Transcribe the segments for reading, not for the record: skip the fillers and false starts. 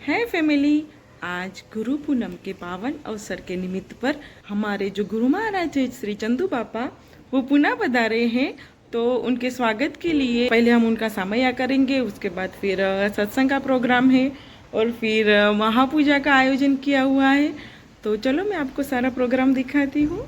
है फैमिली। आज गुरु पूनम के पावन अवसर के निमित्त पर हमारे जो गुरु महाराज है श्री चंदू पापा वो पुनः पधारे हैं। तो उनके स्वागत के लिए पहले हम उनका सामया करेंगे, उसके बाद फिर सत्संग का प्रोग्राम है और फिर महापूजा का आयोजन किया हुआ है। तो चलो मैं आपको सारा प्रोग्राम दिखाती हूँ।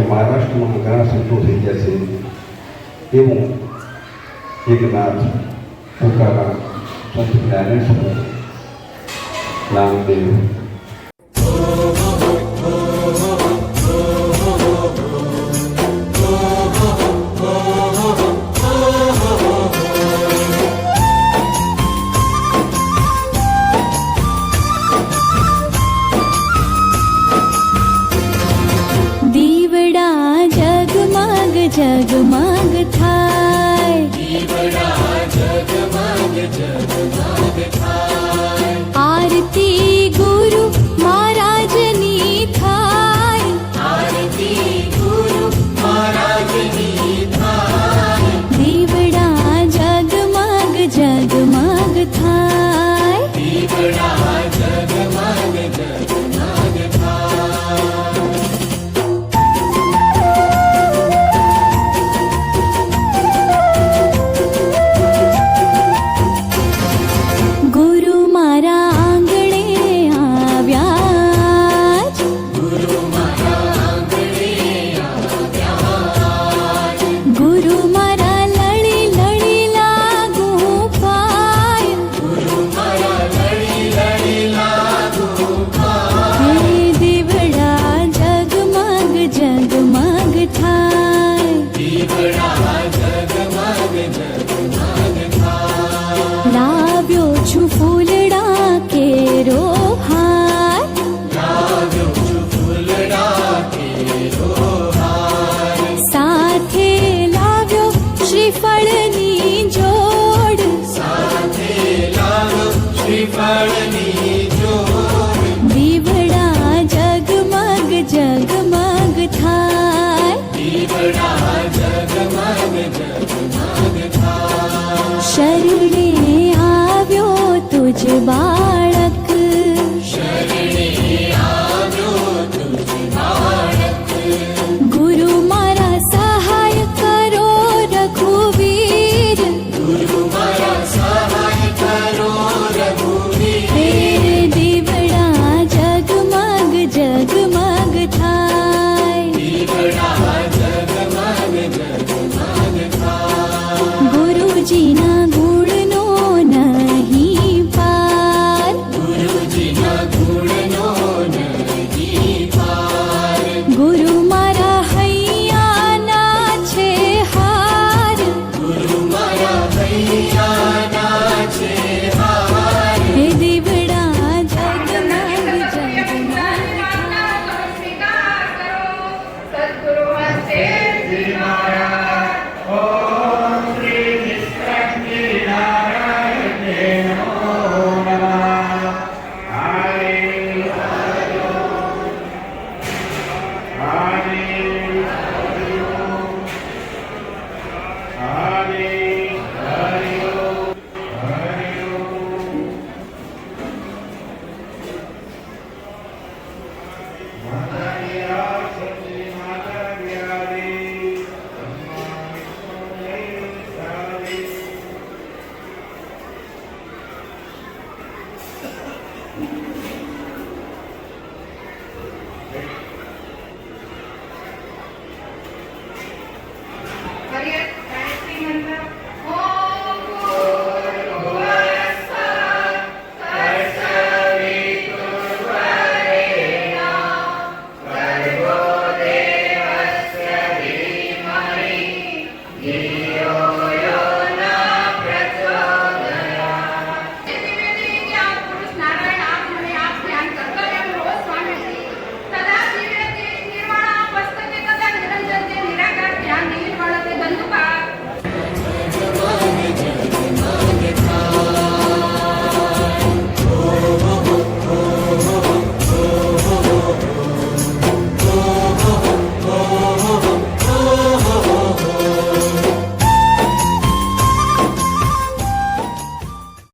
મહારાષ્ટ્રમાં ઘણા સંતો થઈ ગયા છે એવું એકનાથ ટુકારામ સંત જ્ઞાનેશ્વર નામદેવ જગમગ થાય દીવડા જગમગ જગમગ થાય આરતી ગુરુ મહારાજની થાય આરતી ગુરુ મહારાજની થાય દીવડા જગમગ જગમગ થાય દીવડા જગમગ જગમગ થાય દીવડા જગમગ જગમગ થાય દીવડા જગમગ જગમગ થાય શરણે આવ્યો તુજ બાળક શરણે આવ્યો તુજ બાળક ગુરુ મારા સહાય કરો રઘુવીર ગુરુ મારા સહાય કરો જગમગ થાય દીવડા જગમગ જગમગ થાય ગુરુજીના ગુણનો નહીં પાર ગુરુજીના ગુણનો નહીં પાર ગુરુ મારા હૈયાના છે હાર ગુરુ મારા હૈયાના છે હાર હે દીવડા જગમગ જગમગ Thank you.